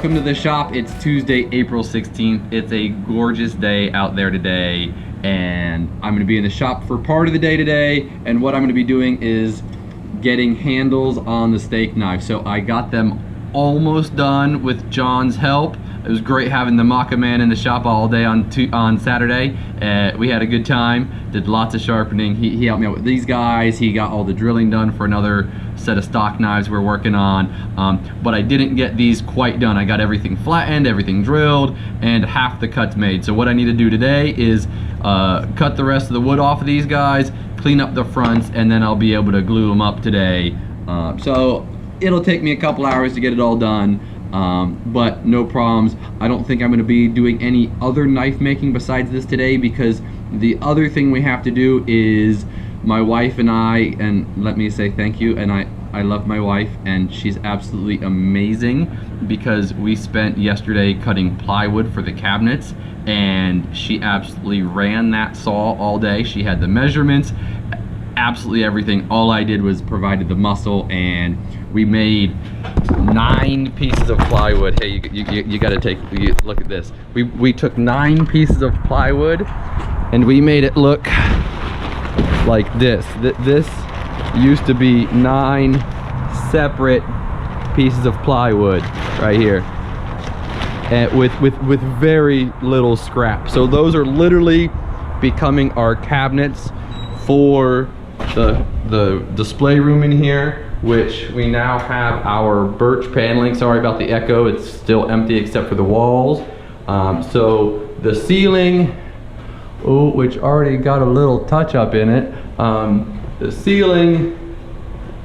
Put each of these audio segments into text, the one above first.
Welcome to the shop. It's Tuesday, April 16th. It's a gorgeous day out there today, and I'm gonna be in the shop for part of the day today, and what I'm gonna be doing is getting handles on the steak knife. So I got them almost done with John's help. It was great having the Maka Man in the shop all day on Saturday. We had a good time, did lots of sharpening. He helped me out with these guys. He got all the drilling done for another set of stock knives we're working on. But I didn't get these quite done. I got everything flattened, everything drilled, and half the cuts made. So what I need to do today is cut the rest of the wood off of these guys, clean up the fronts, and then I'll be able to glue them up today. So it'll take me a couple hours to get it all done. But no problems. I don't think I'm going to be doing any other knife making besides this today, because the other thing we have to do is my wife and I, and let me say thank you, and I love my wife, and she's absolutely amazing, because we spent yesterday cutting plywood for the cabinets, and she absolutely ran that saw all day. She had the measurements, absolutely everything. All I did was provided the muscle, and we made 9 pieces of plywood. Hey, you gotta look at this. We took 9 pieces of plywood and we made it look like this. This used to be 9 separate pieces of plywood right here, and with very little scrap. So those are literally becoming our cabinets for the display room in here, which we now have our birch paneling. Sorry about the echo, it's still empty except for the walls. So the ceiling, which already got a little touch up in it, the ceiling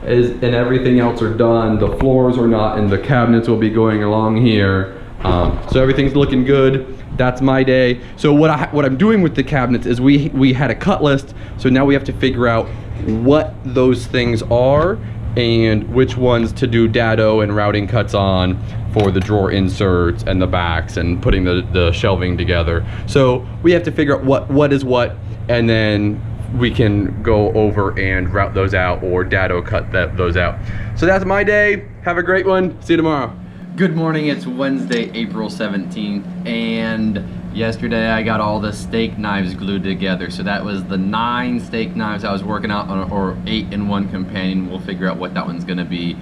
is, and everything else are done. The floors are not, and the cabinets will be going along here. So everything's looking good. That's my day. So what I'm doing with the cabinets is we had a cut list, so now we have to figure out what those things are and which ones to do dado and routing cuts on for the drawer inserts and the backs and putting the shelving together. So we have to figure out what is what, and then we can go over and route those out or dado cut those out. So that's my day. Have a great one. See you tomorrow. Good morning. It's Wednesday, April 17th, and yesterday I got all the steak knives glued together. So that was the 9 steak knives I was working out on, or 8 in one companion. We'll figure out what that one's gonna be.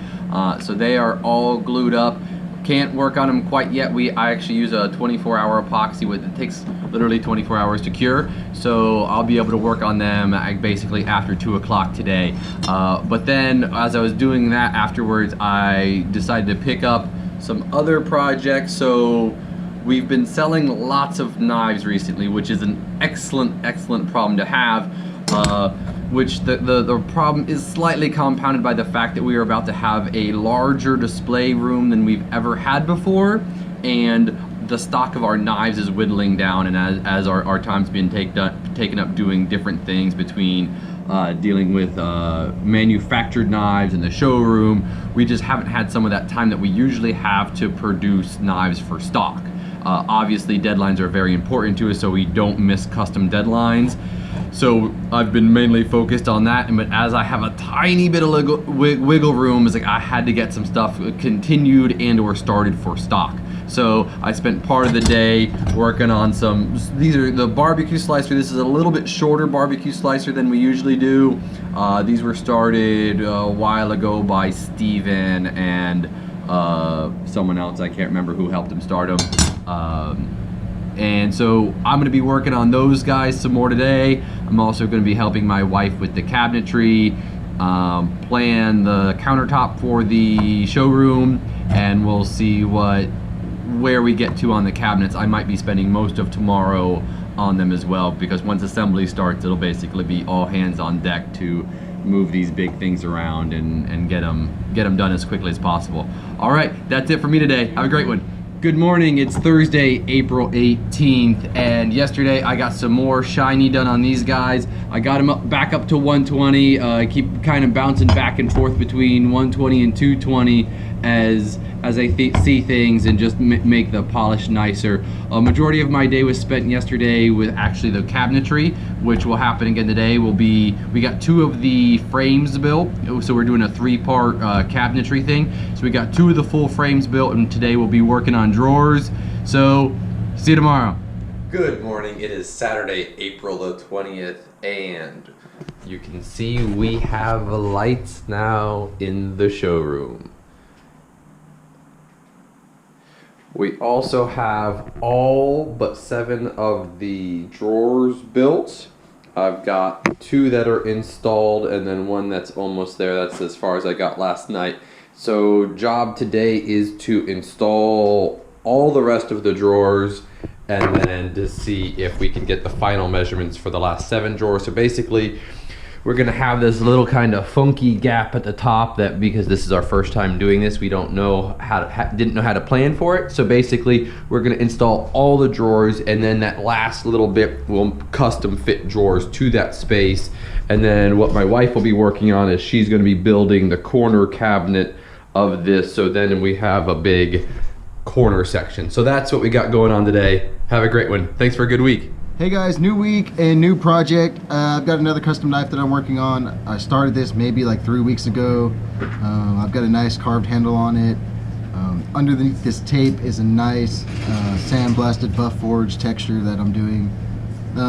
So they are all glued up. Can't work on them quite yet. I actually use a 24-hour epoxy it takes literally 24 hours to cure. So I'll be able to work on them basically after 2 o'clock today. But then as I was doing that afterwards, I decided to pick up some other projects. So we've been selling lots of knives recently, which is an excellent problem to have, which the problem is slightly compounded by the fact that we are about to have a larger display room than we've ever had before, and the stock of our knives is whittling down, and as our time's been taken up doing different things between dealing with manufactured knives in the showroom, we just haven't had some of that time that we usually have to produce knives for stock. Obviously deadlines are very important to us, so we don't miss custom deadlines. So I've been mainly focused on that, but as I have a tiny bit of wiggle room, it's like I had to get some stuff continued and or started for stock. So I spent part of the day working on these are the barbecue slicer. This is a little bit shorter barbecue slicer than we usually do. These were started a while ago by Steven and someone else. I can't remember who helped him start them. And so I'm going to be working on those guys some more today. I'm also going to be helping my wife with the cabinetry, plan the countertop for the showroom, and we'll see where we get to on the cabinets. I might be spending most of tomorrow on them as well, because once assembly starts, it'll basically be all hands on deck to move these big things around and get them done as quickly as possible. All right, that's it for me today. Have a great one. Good morning. It's Thursday, April 18th, and yesterday I got some more shiny done on these guys. I got them back up to 120. I keep kind of bouncing back and forth between 120 and 220, as I see things and just make the polish nicer. A majority of my day was spent yesterday with actually the cabinetry, which will happen again today. We got 2 of the frames built, so we're doing a 3-part cabinetry thing. So we got 2 of the full frames built, and today we'll be working on drawers. So see you tomorrow. Good morning. It is Saturday, April the 20th, and you can see we have lights now in the showroom. We also have all but 7 of the drawers built. I've got 2 that are installed and then 1 that's almost there. That's as far as I got last night. So job today is to install all the rest of the drawers and then to see if we can get the final measurements for the last 7 drawers. So basically, we're gonna have this little kind of funky gap at the top that, because this is our first time doing this, we don't know how to, didn't know how to plan for it. So basically, we're gonna install all the drawers, and then that last little bit will custom fit drawers to that space. And then what my wife will be working on is she's gonna be building the corner cabinet of this. So then we have a big corner section. So that's what we got going on today. Have a great one. Thanks for a good week. Hey guys, new week and new project. I've got another custom knife that I'm working on. I started this maybe like 3 weeks ago. I've got a nice carved handle on it. Underneath this tape is a nice sandblasted buff forged texture that I'm doing.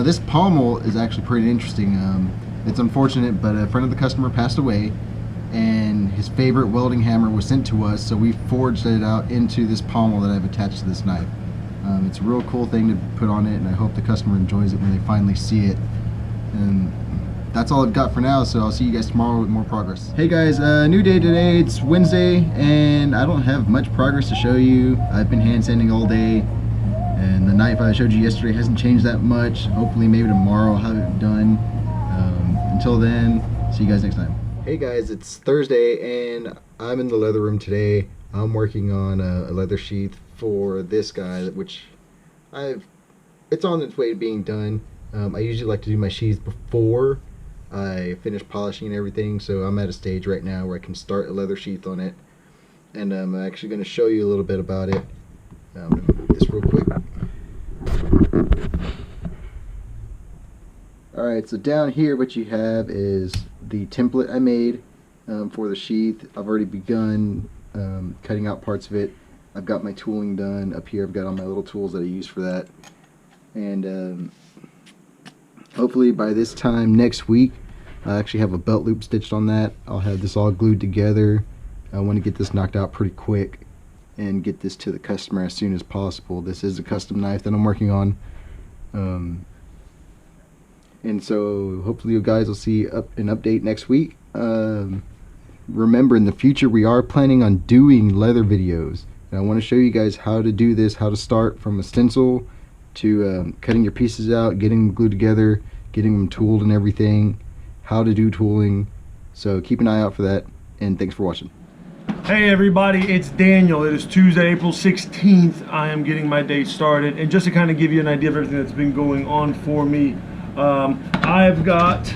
This pommel is actually pretty interesting. It's unfortunate, but a friend of the customer passed away and his favorite welding hammer was sent to us, so we forged it out into this pommel that I've attached to this knife. It's a real cool thing to put on it, and I hope the customer enjoys it when they finally see it. And that's all I've got for now, so I'll see you guys tomorrow with more progress. Hey guys, new day today. It's Wednesday, and I don't have much progress to show you. I've been hand sanding all day, and the knife I showed you yesterday hasn't changed that much. Hopefully maybe tomorrow I'll have it done. Until then, see you guys next time. Hey guys, it's Thursday, and I'm in the leather room today. I'm working on a leather sheath for this guy, which it's on its way to being done. I usually like to do my sheaths before I finish polishing and everything, so I'm at a stage right now where I can start a leather sheath on it, and I'm actually going to show you a little bit about it. Move this real quick. Alright, so down here what you have is the template I made for the sheath. I've already begun cutting out parts of it. I've got my tooling done. Up here I've got all my little tools that I use for that. And hopefully by this time next week I actually have a belt loop stitched on that. I'll have this all glued together. I want to get this knocked out pretty quick and get this to the customer as soon as possible. This is a custom knife that I'm working on. And so hopefully you guys will see an update next week. Remember, in the future we are planning on doing leather videos. And I want to show you guys how to do this, how to start from a stencil to cutting your pieces out, getting them glued together, getting them tooled and everything, how to do tooling. So keep an eye out for that, and thanks for watching. Hey everybody, it's Daniel. It is Tuesday, April 16th. I am getting my day started, and just to kind of give you an idea of everything that's been going on for me, I've got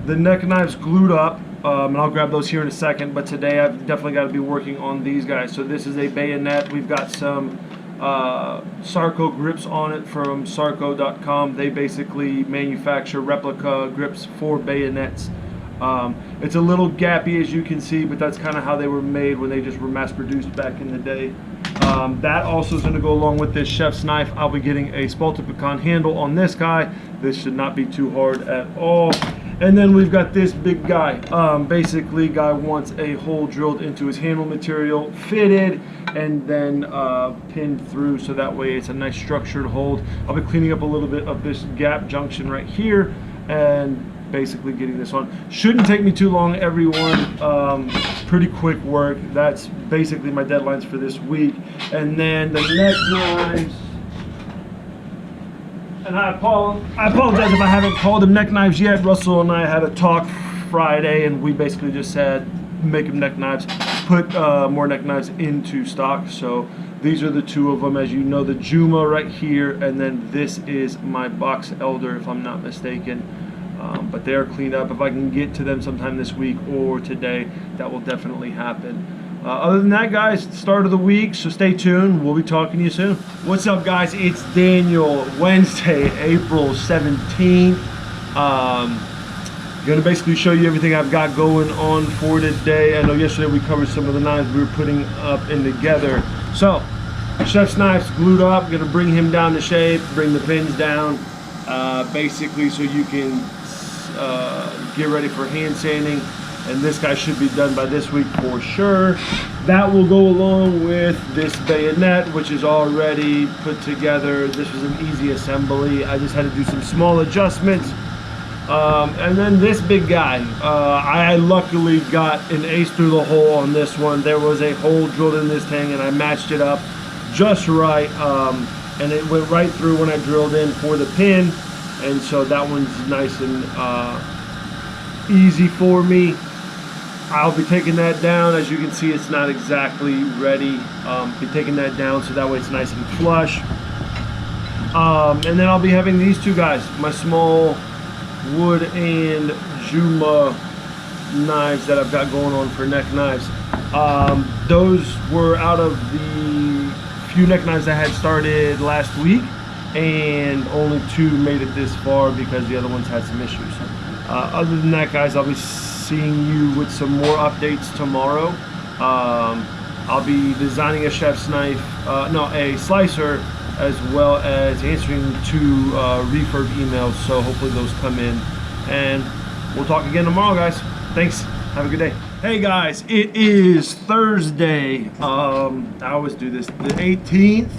the neck knives glued up, and I'll grab those here in a second, but today I've definitely got to be working on these guys. So this is a bayonet. We've got some Sarco grips on it from Sarco.com. They basically manufacture replica grips for bayonets. It's a little gappy, as you can see, but that's kind of how they were made when they just were mass produced back in the day. That also is going to go along with this chef's knife. I'll be getting a spalted pecan handle on this guy. This should not be too hard at all. And then we've got this big guy. Basically, guy wants a hole drilled into his handle material, fitted, and then pinned through, so that way it's a nice structured hold. I'll be cleaning up a little bit of this gap junction right here, and basically getting this on. Shouldn't take me too long, everyone. Pretty quick work. That's basically my deadlines for this week. And then the neck knives. And I apologize if I haven't called them neck knives yet. Russell and I had a talk Friday, and we basically just said make them neck knives, put more neck knives into stock. So these are the 2 of them, as you know, the Juma right here, and then this is my box elder, if I'm not mistaken. But they are cleaned up. If I can get to them sometime this week or today, that will definitely happen. Other than that, guys, start of the week, so stay tuned. We'll be talking to you soon. What's up, guys? It's Daniel. Wednesday, April 17th. Gonna basically show you everything I've got going on for today. I know yesterday we covered some of the knives we were putting up and together. So, Chef's knife's glued up. Gonna bring him down to shape, bring the pins down, basically so you can get ready for hand sanding. And this guy should be done by this week for sure. That will go along with this bayonet, which is already put together. This was an easy assembly. I just had to do some small adjustments. And then this big guy, I luckily got an ace through the hole on this one. There was a hole drilled in this thing and I matched it up just right. And it went right through when I drilled in for the pin. And so that one's nice and easy for me. I'll be taking that down. As you can see, it's not exactly ready. Be taking that down so that way it's nice and flush. And then I'll be having these two guys, my small wood and Juma knives that I've got going on for neck knives. Those were out of the few neck knives I had started last week, and only 2 made it this far because the other ones had some issues. Other than that, guys, I'll be seeing you with some more updates tomorrow. I'll be designing a chef's knife, a slicer, as well as answering 2 refurb emails, so hopefully those come in. And we'll talk again tomorrow, guys. Thanks, have a good day. Hey guys, it is Thursday, I always do this, the 18th.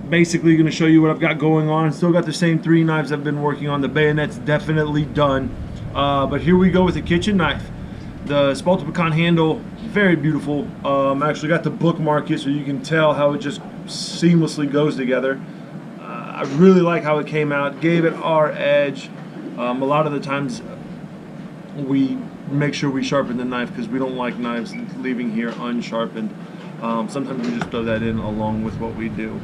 Basically gonna show you what I've got going on. Still got the same 3 knives I've been working on. The bayonet's definitely done. But here we go with the kitchen knife. The spalted pecan handle, very beautiful. I actually got to bookmark it so you can tell how it just seamlessly goes together. I really like how it came out. Gave it our edge. A lot of the times we make sure we sharpen the knife because we don't like knives leaving here unsharpened. Sometimes we just throw that in along with what we do.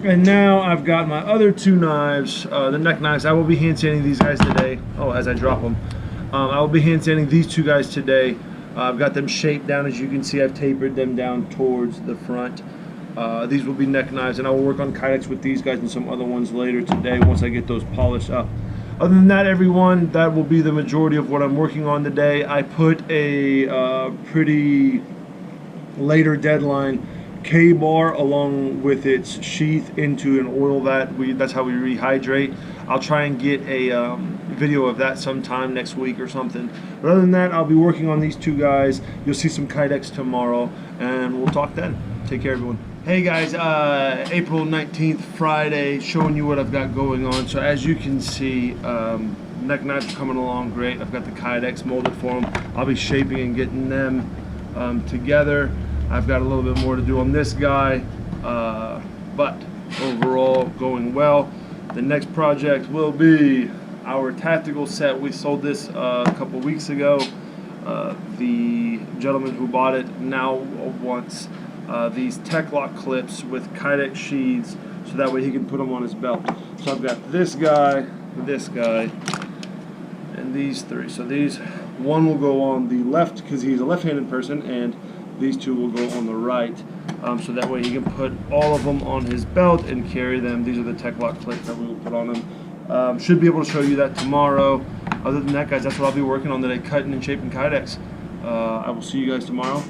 And now I've got my other 2 knives, the neck knives. I will be hand sanding these guys today. Oh, as I drop them. I will be hand sanding these 2 guys today. I've got them shaped down. As you can see, I've tapered them down towards the front. These will be neck knives, and I will work on kydex with these guys and some other ones later today once I get those polished up. Other than that, everyone, that will be the majority of what I'm working on today. I put a pretty later deadline K-bar along with its sheath into an oil vat. That's how we rehydrate. I'll try and get a video of that sometime next week or something. But other than that, I'll be working on these 2 guys. You'll see some kydex tomorrow, and we'll talk then. Take care, everyone. Hey guys, April 19th, Friday, showing you what I've got going on. So as you can see, neck knives are coming along great. I've got the kydex molded for them. I'll be shaping and getting them together. I've got a little bit more to do on this guy, but overall going well. The next project will be our tactical set. We sold this a couple weeks ago. The gentleman who bought it now wants these tech lock clips with kydex sheaths, so that way he can put them on his belt. So I've got this guy, and these 3. So these, one will go on the left because he's a left-handed person, and these 2 will go on the right, so that way he can put all of them on his belt and carry them. These are the tech lock clips that we will put on him. Should be able to show you that tomorrow. Other than that, guys, that's what I'll be working on today, cutting and shaping kydex. I will see you guys tomorrow.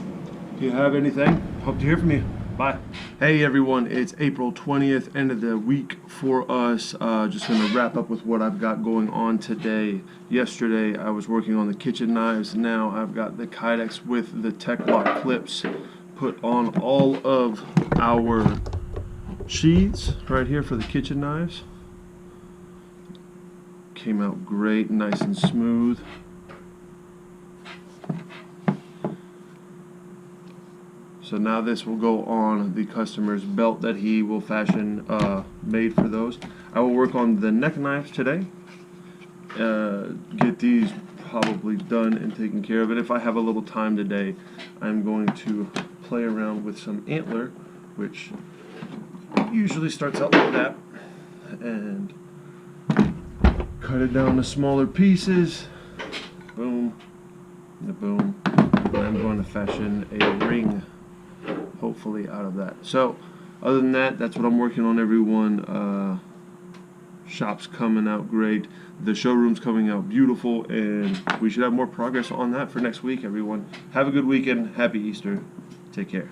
If you have anything, hope to hear from you. Bye. Hey everyone, it's April 20th, end of the week for us. Just going to wrap up with what I've got going on today. Yesterday I was working on the kitchen knives. Now I've got the kydex with the tech lock clips put on all of our sheaths right here for the kitchen knives. Came out great, nice and smooth. So now this will go on the customer's belt that he will fashion made for those. I will work on the neck knives today. Get these probably done and taken care of. And if I have a little time today, I'm going to play around with some antler, which usually starts out like that. And cut it down to smaller pieces. Boom. And boom. I'm going to fashion a ring, hopefully, out of that. So, other than that, that's what I'm working on, everyone. Shop's coming out great. The showroom's coming out beautiful, and we should have more progress on that for next week, everyone. Have a good weekend. Happy Easter. Take care.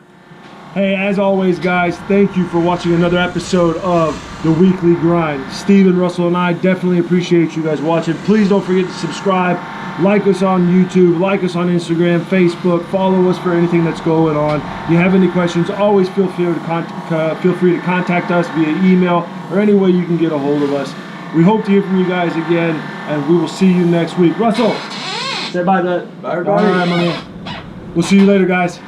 Hey, as always, guys, thank you for watching another episode of The Weekly Grind. Steven, Russell, and I definitely appreciate you guys watching. Please don't forget to subscribe. Like us on YouTube, like us on Instagram, Facebook. Follow us for anything that's going on. If you have any questions, always feel free to contact us via email or any way you can get a hold of us. We hope to hear from you guys again, and we will see you next week. Russell, say bye, Dad. Bye, everybody. All right, my man. We'll see you later, guys.